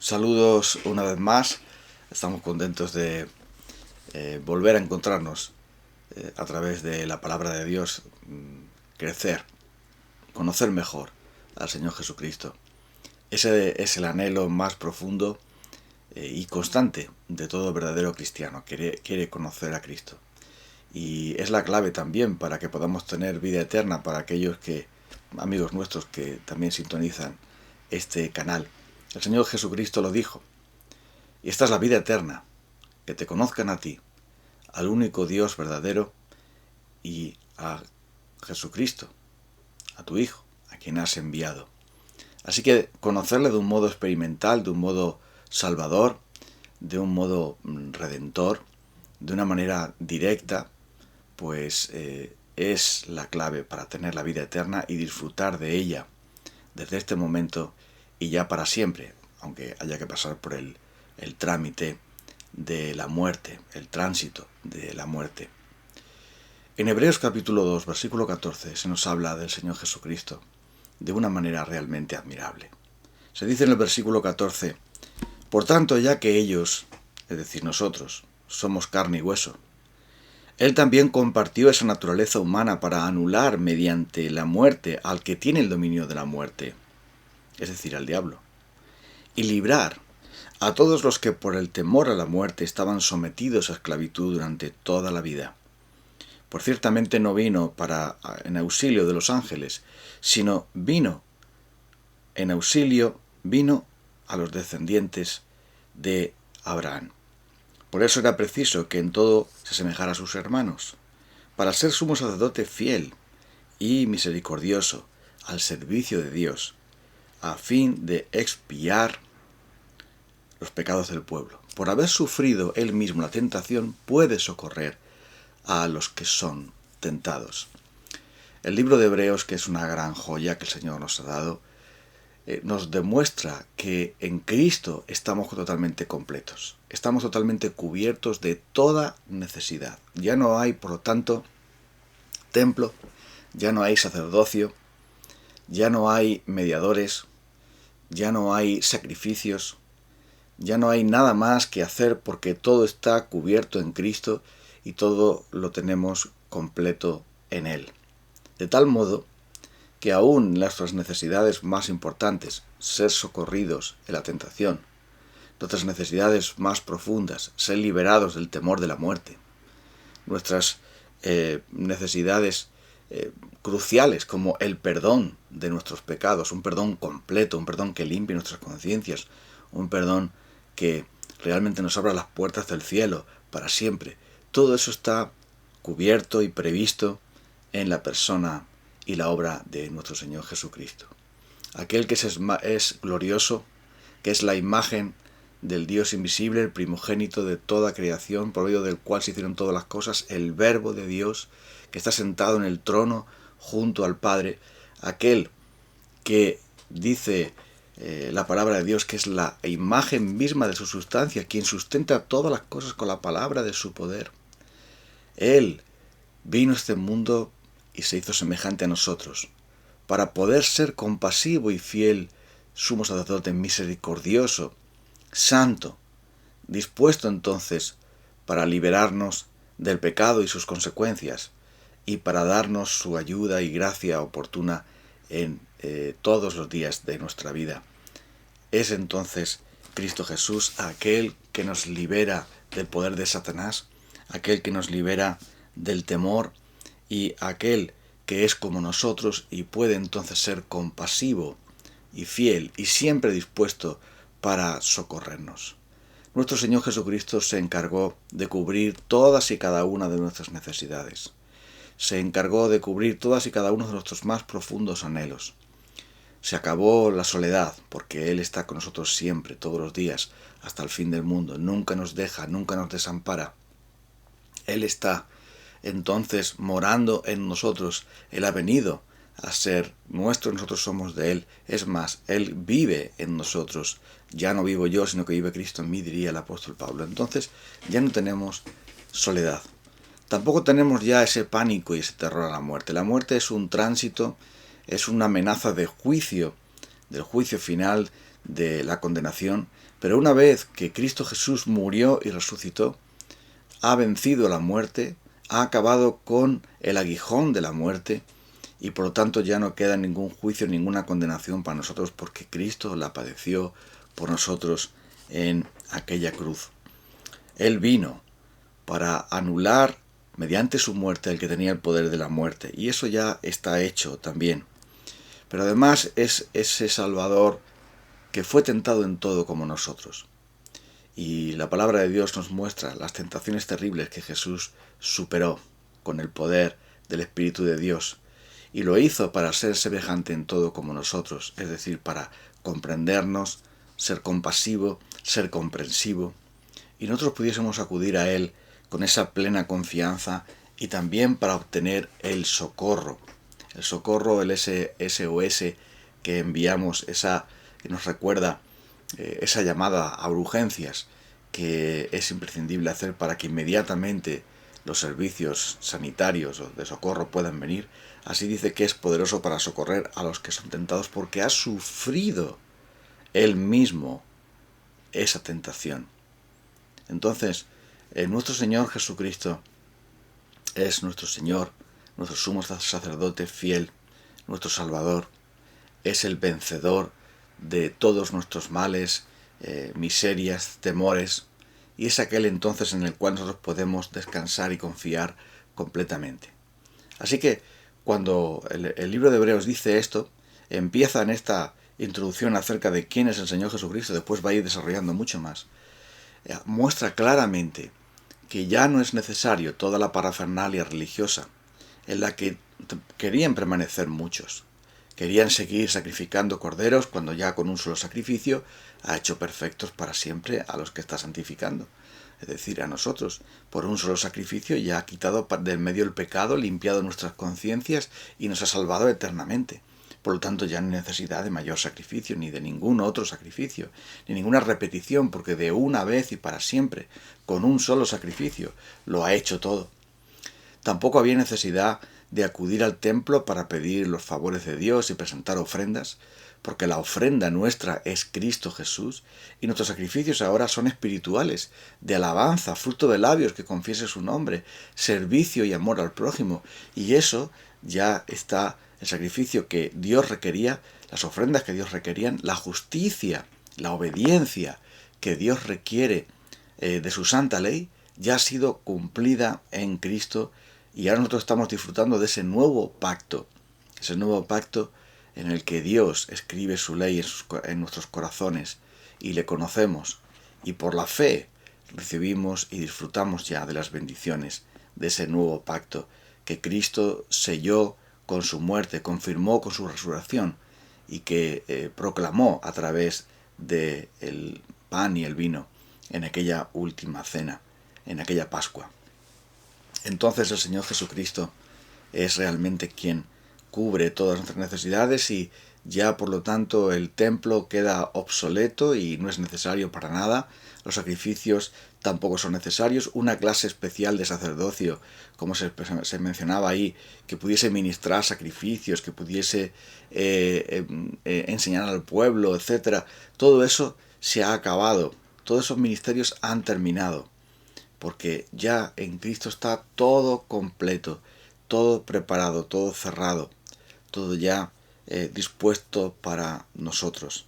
Saludos una vez más. Estamos contentos de volver a encontrarnos a través de la palabra de Dios, crecer, conocer mejor al Señor Jesucristo. Ese es el anhelo más profundo y constante de todo verdadero cristiano. Quiere conocer a Cristo. Y es la clave también para que podamos tener vida eterna para aquellos amigos nuestros que también sintonizan este canal. El Señor Jesucristo lo dijo. Y esta es la vida eterna, que te conozcan a ti, al único Dios verdadero, y a Jesucristo, a tu Hijo, a quien has enviado. Así que conocerle de un modo experimental, de un modo salvador, de un modo redentor, de una manera directa, pues es la clave para tener la vida eterna y disfrutar de ella desde este momento y ya para siempre, aunque haya que pasar por el trámite de la muerte, el tránsito de la muerte. En Hebreos capítulo 2, versículo 14, se nos habla del Señor Jesucristo de una manera realmente admirable. Se dice en el versículo 14, por tanto, ya que ellos, es decir, nosotros, somos carne y hueso, Él también compartió esa naturaleza humana para anular mediante la muerte al que tiene el dominio de la muerte, es decir, al diablo, y librar a todos los que por el temor a la muerte estaban sometidos a esclavitud durante toda la vida. Pues ciertamente no vino en auxilio de los ángeles, sino vino a los descendientes de Abraham. Por eso era preciso que en todo se asemejara a sus hermanos, para ser sumo sacerdote fiel y misericordioso al servicio de Dios, a fin de expiar los pecados del pueblo. Por haber sufrido él mismo la tentación, puede socorrer a los que son tentados. El libro de Hebreos, que es una gran joya que el Señor nos ha dado, nos demuestra que en Cristo estamos totalmente completos. Estamos totalmente cubiertos de toda necesidad. Ya no hay, por lo tanto, templo, ya no hay sacerdocio, ya no hay mediadores, ya no hay sacrificios, ya no hay nada más que hacer porque todo está cubierto en Cristo y todo lo tenemos completo en Él. De tal modo que aún nuestras necesidades más importantes, ser socorridos en la tentación, nuestras necesidades más profundas, ser liberados del temor de la muerte, nuestras necesidades cruciales como el perdón de nuestros pecados, un perdón completo, un perdón que limpie nuestras conciencias, un perdón que realmente nos abra las puertas del cielo para siempre. Todo eso está cubierto y previsto en la persona y la obra de nuestro Señor Jesucristo. Aquel que es glorioso, que es la imagen del Dios invisible, el primogénito de toda creación, por medio del cual se hicieron todas las cosas, el Verbo de Dios, que está sentado en el trono junto al Padre, aquel que dice la palabra de Dios, que es la imagen misma de su sustancia, quien sustenta todas las cosas con la palabra de su poder. Él vino a este mundo y se hizo semejante a nosotros, para poder ser compasivo y fiel, sumo sacerdote misericordioso, santo, dispuesto entonces para liberarnos del pecado y sus consecuencias, y para darnos su ayuda y gracia oportuna en todos los días de nuestra vida. Es entonces Cristo Jesús aquel que nos libera del poder de Satanás, aquel que nos libera del temor y aquel que es como nosotros y puede entonces ser compasivo y fiel y siempre dispuesto para socorrernos. Nuestro Señor Jesucristo se encargó de cubrir todas y cada una de nuestras necesidades. Se encargó de cubrir todas y cada uno de nuestros más profundos anhelos. Se acabó la soledad, porque Él está con nosotros siempre, todos los días, hasta el fin del mundo. Nunca nos deja, nunca nos desampara. Él está entonces morando en nosotros. Él ha venido a ser nuestro, nosotros somos de Él. Es más, Él vive en nosotros. Ya no vivo yo, sino que vive Cristo en mí, diría el apóstol Pablo. Entonces ya no tenemos soledad. Tampoco tenemos ya ese pánico y ese terror a la muerte. La muerte es un tránsito, es una amenaza de juicio, del juicio final, de la condenación, pero una vez que Cristo Jesús murió y resucitó, ha vencido la muerte, ha acabado con el aguijón de la muerte, y por lo tanto ya no queda ningún juicio, ninguna condenación para nosotros, porque Cristo la padeció por nosotros en aquella cruz. Él vino para anular mediante su muerte el que tenía el poder de la muerte, y eso ya está hecho también. Pero además es ese Salvador que fue tentado en todo como nosotros. Y la palabra de Dios nos muestra las tentaciones terribles que Jesús superó con el poder del Espíritu de Dios. Y lo hizo para ser semejante en todo como nosotros, es decir, para comprendernos, ser compasivo, ser comprensivo. Y nosotros pudiésemos acudir a Él con esa plena confianza y también para obtener el socorro, el SOS que enviamos, que nos recuerda esa llamada a urgencias que es imprescindible hacer para que inmediatamente los servicios sanitarios o de socorro puedan venir. Así dice que es poderoso para socorrer a los que son tentados porque ha sufrido Él mismo esa tentación. Entonces, nuestro Señor Jesucristo es nuestro Señor, nuestro sumo sacerdote fiel, nuestro Salvador, es el vencedor de todos nuestros males, miserias, temores, y es aquel entonces en el cual nosotros podemos descansar y confiar completamente. Así que cuando el libro de Hebreos dice esto, empieza en esta introducción acerca de quién es el Señor Jesucristo, después va a ir desarrollando mucho más, muestra claramente que ya no es necesario toda la parafernalia religiosa en la que querían permanecer muchos. Querían seguir sacrificando corderos cuando ya con un solo sacrificio ha hecho perfectos para siempre a los que está santificando. Es decir, a nosotros, por un solo sacrificio ya ha quitado del medio el pecado, limpiado nuestras conciencias y nos ha salvado eternamente. Por lo tanto, ya no hay necesidad de mayor sacrificio, ni de ningún otro sacrificio, ni ninguna repetición, porque de una vez y para siempre, con un solo sacrificio, lo ha hecho todo. Tampoco había necesidad de acudir al templo para pedir los favores de Dios y presentar ofrendas, porque la ofrenda nuestra es Cristo Jesús, y nuestros sacrificios ahora son espirituales, de alabanza, fruto de labios que confiese su nombre, servicio y amor al prójimo, y eso ya está, el sacrificio que Dios requería, las ofrendas que Dios requerían, la justicia, la obediencia que Dios requiere de su santa ley, ya ha sido cumplida en Cristo, y ahora nosotros estamos disfrutando de ese nuevo pacto en el que Dios escribe su ley en nuestros corazones y le conocemos, y por la fe recibimos y disfrutamos ya de las bendiciones de ese nuevo pacto que Cristo selló con su muerte, confirmó con su resurrección y que proclamó a través del pan y el vino en aquella última cena, en aquella Pascua. Entonces el Señor Jesucristo es realmente quien cubre todas nuestras necesidades y ya por lo tanto el templo queda obsoleto y no es necesario para nada. Los sacrificios tampoco son necesarios. Una clase especial de sacerdocio, como se mencionaba ahí, que pudiese ministrar sacrificios, que pudiese enseñar al pueblo, etc. Todo eso se ha acabado. Todos esos ministerios han terminado. Porque ya en Cristo está todo completo, todo preparado, todo cerrado, todo ya dispuesto para nosotros.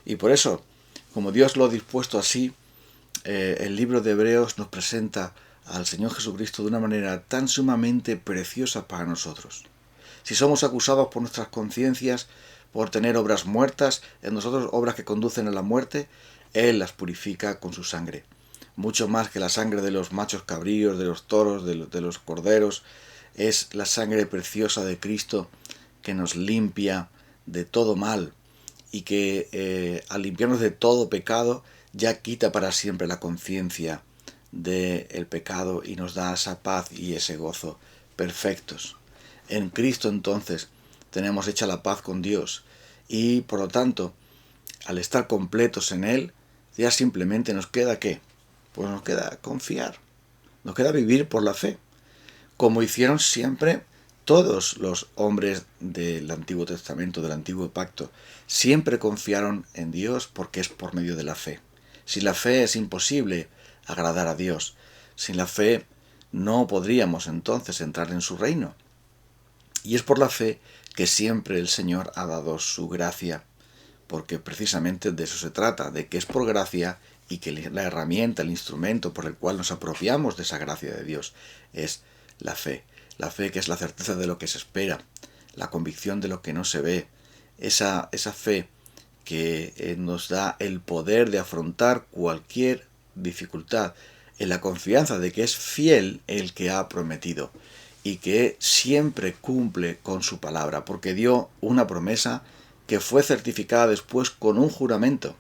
Y por eso, como Dios lo ha dispuesto así, el libro de Hebreos nos presenta al Señor Jesucristo de una manera tan sumamente preciosa para nosotros. Si somos acusados por nuestras conciencias por tener obras muertas, en nosotros obras que conducen a la muerte, Él las purifica con su sangre. Mucho más que la sangre de los machos cabríos, de los toros, de los corderos, es la sangre preciosa de Cristo que nos limpia de todo mal y que al limpiarnos de todo pecado ya quita para siempre la conciencia del pecado y nos da esa paz y ese gozo perfectos. En Cristo entonces tenemos hecha la paz con Dios y por lo tanto al estar completos en Él ya simplemente nos queda ¿qué? Pues nos queda confiar, nos queda vivir por la fe, como hicieron siempre Todos los hombres del Antiguo Testamento, del Antiguo Pacto, siempre confiaron en Dios porque es por medio de la fe. Sin la fe es imposible agradar a Dios. Sin la fe no podríamos entonces entrar en su reino. Y es por la fe que siempre el Señor ha dado su gracia, porque precisamente de eso se trata, de que es por gracia y que la herramienta, el instrumento por el cual nos apropiamos de esa gracia de Dios es la fe. La fe, que es la certeza de lo que se espera, la convicción de lo que no se ve, esa fe que nos da el poder de afrontar cualquier dificultad, en la confianza de que es fiel el que ha prometido y que siempre cumple con su palabra, porque dio una promesa que fue certificada después con un juramento.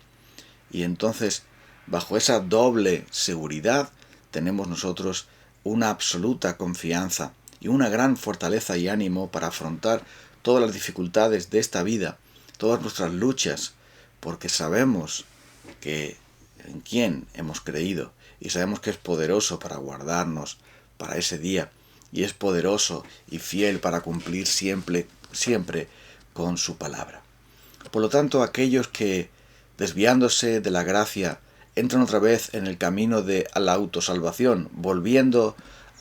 Y entonces, bajo esa doble seguridad, tenemos nosotros una absoluta confianza y una gran fortaleza y ánimo para afrontar todas las dificultades de esta vida, todas nuestras luchas, porque sabemos que en quién hemos creído y sabemos que es poderoso para guardarnos para ese día y es poderoso y fiel para cumplir siempre con su palabra. Por lo tanto, aquellos que, desviándose de la gracia, entran otra vez en el camino de la autosalvación, volviendo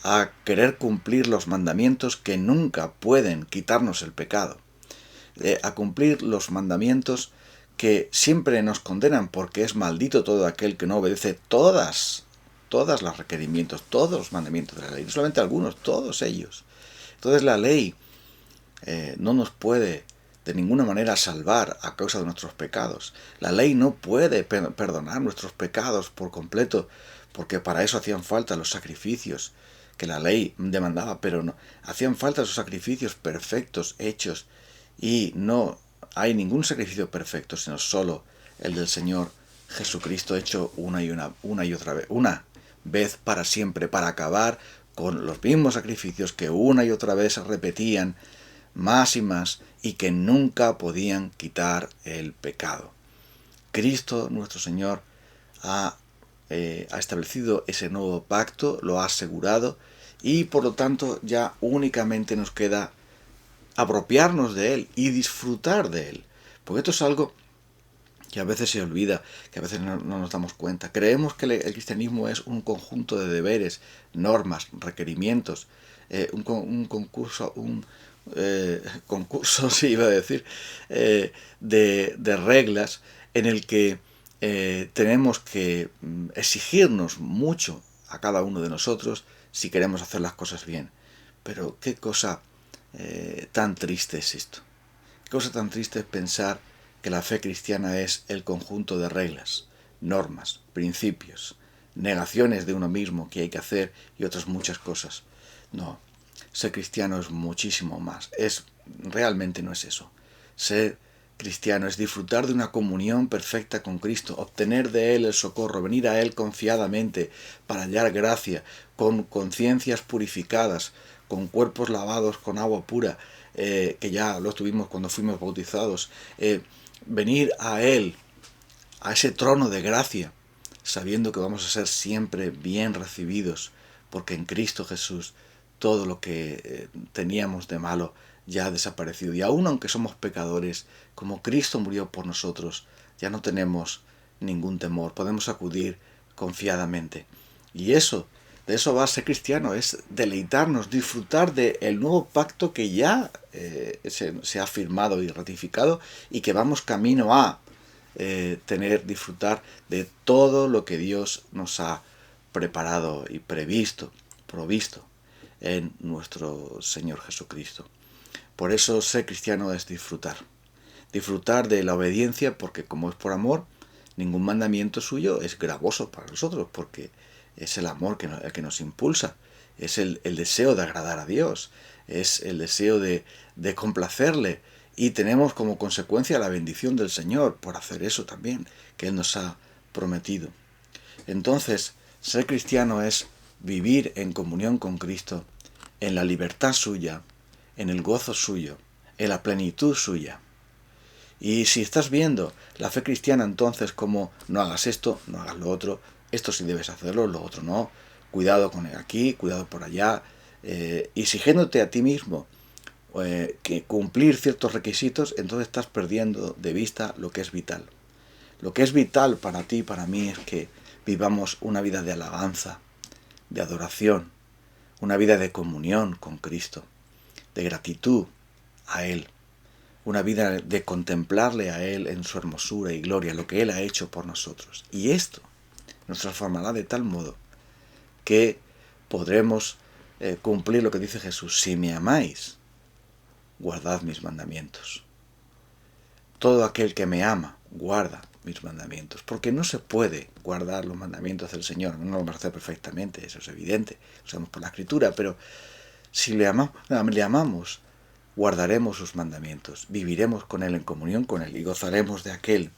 a querer cumplir los mandamientos que nunca pueden quitarnos el pecado, a cumplir los mandamientos que siempre nos condenan, porque es maldito todo aquel que no obedece todos los requerimientos, todos los mandamientos de la ley, no solamente algunos, todos ellos. Entonces la ley no nos puede de ninguna manera salvar a causa de nuestros pecados. La ley no puede perdonar nuestros pecados por completo, porque para eso hacían falta los sacrificios que la ley demandaba, pero no hacían falta esos sacrificios perfectos hechos, y no hay ningún sacrificio perfecto sino solo el del Señor Jesucristo, hecho una y otra vez, una vez para siempre, para acabar con los mismos sacrificios que una y otra vez se repetían más y más y que nunca podían quitar el pecado. Cristo, nuestro Señor, ha establecido ese nuevo pacto, lo ha asegurado, y por lo tanto ya únicamente nos queda apropiarnos de él y disfrutar de él. Porque esto es algo que a veces se olvida, que a veces no nos damos cuenta. Creemos que el cristianismo es un conjunto de deberes, normas, requerimientos, un concurso, sí iba a decir, de reglas en el que tenemos que exigirnos mucho a cada uno de nosotros si queremos hacer las cosas bien. Pero qué cosa tan triste es esto. Qué cosa tan triste es pensar que la fe cristiana es el conjunto de reglas, normas, principios, negaciones de uno mismo que hay que hacer y otras muchas cosas. No, ser cristiano es muchísimo más. Realmente no es eso. Ser cristiano es disfrutar de una comunión perfecta con Cristo, obtener de Él el socorro, venir a Él confiadamente para hallar gracia, con conciencias purificadas, con cuerpos lavados con agua pura, que ya lo tuvimos cuando fuimos bautizados, venir a Él, a ese trono de gracia, sabiendo que vamos a ser siempre bien recibidos, porque en Cristo Jesús todo lo que teníamos de malo ya ha desaparecido. Y aun aunque somos pecadores, como Cristo murió por nosotros, ya no tenemos ningún temor, podemos acudir confiadamente. Y de eso va a ser cristiano, es deleitarnos, disfrutar del nuevo pacto que ya se ha firmado y ratificado, y que vamos camino a disfrutar de todo lo que Dios nos ha preparado y provisto en nuestro Señor Jesucristo. Por eso ser cristiano es disfrutar de la obediencia, porque como es por amor, ningún mandamiento suyo es gravoso para nosotros, porque es el amor el que nos impulsa, es el deseo de agradar a Dios, es el deseo de complacerle, y tenemos como consecuencia la bendición del Señor por hacer eso también, que Él nos ha prometido. Entonces, ser cristiano es vivir en comunión con Cristo, en la libertad suya, en el gozo suyo, en la plenitud suya. Y si estás viendo la fe cristiana entonces como no hagas esto, no hagas lo otro, esto sí debes hacerlo, lo otro no, cuidado con aquí, cuidado por allá, exigiéndote a ti mismo que cumplir ciertos requisitos, entonces estás perdiendo de vista lo que es vital. Lo que es vital para ti y para mí es que vivamos una vida de alabanza, de adoración, una vida de comunión con Cristo, de gratitud a Él, una vida de contemplarle a Él en su hermosura y gloria, lo que Él ha hecho por nosotros. Y esto nos transformará de tal modo que podremos cumplir lo que dice Jesús: si me amáis, guardad mis mandamientos. Todo aquel que me ama, guarda mis mandamientos. Porque no se puede guardar los mandamientos del Señor. No lo vamos a hacer perfectamente, eso es evidente, lo sabemos por la Escritura, pero si le amamos, guardaremos sus mandamientos, viviremos con Él, en comunión con Él, y gozaremos de aquel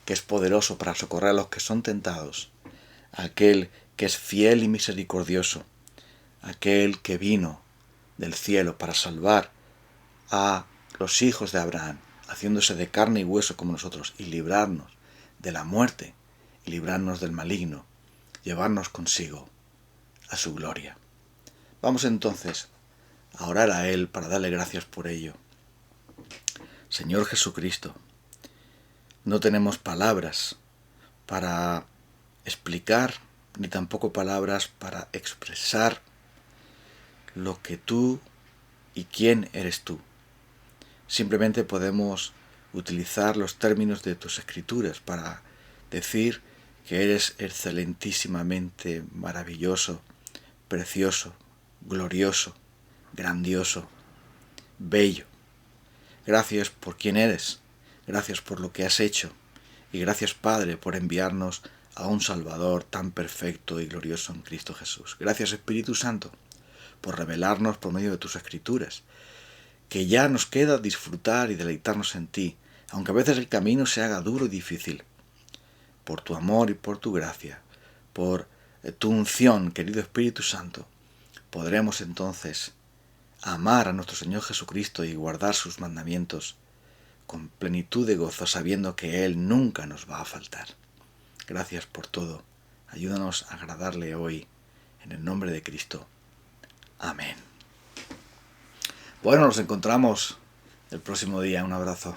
que es poderoso para socorrer a los que son tentados, aquel que es fiel y misericordioso, aquel que vino del cielo para salvar a los hijos de Abraham, haciéndose de carne y hueso como nosotros, y librarnos de la muerte, y librarnos del maligno, llevarnos consigo a su gloria. Vamos entonces a orar a Él para darle gracias por ello. Señor Jesucristo, no tenemos palabras para explicar, ni tampoco palabras para expresar lo que tú y quién eres tú. Simplemente podemos utilizar los términos de tus escrituras para decir que eres excelentísimamente maravilloso, precioso, glorioso, grandioso, bello. Gracias por quien eres, gracias por lo que has hecho, y gracias, Padre, por enviarnos a un Salvador tan perfecto y glorioso en Cristo Jesús. Gracias, Espíritu Santo, por revelarnos por medio de tus escrituras que ya nos queda disfrutar y deleitarnos en ti, aunque a veces el camino se haga duro y difícil. Por tu amor y por tu gracia, por tu unción, querido Espíritu Santo, podremos entonces amar a nuestro Señor Jesucristo y guardar sus mandamientos con plenitud de gozo, sabiendo que Él nunca nos va a faltar. Gracias por todo. Ayúdanos a agradarle hoy, en el nombre de Cristo. Amén. Bueno, nos encontramos el próximo día. Un abrazo.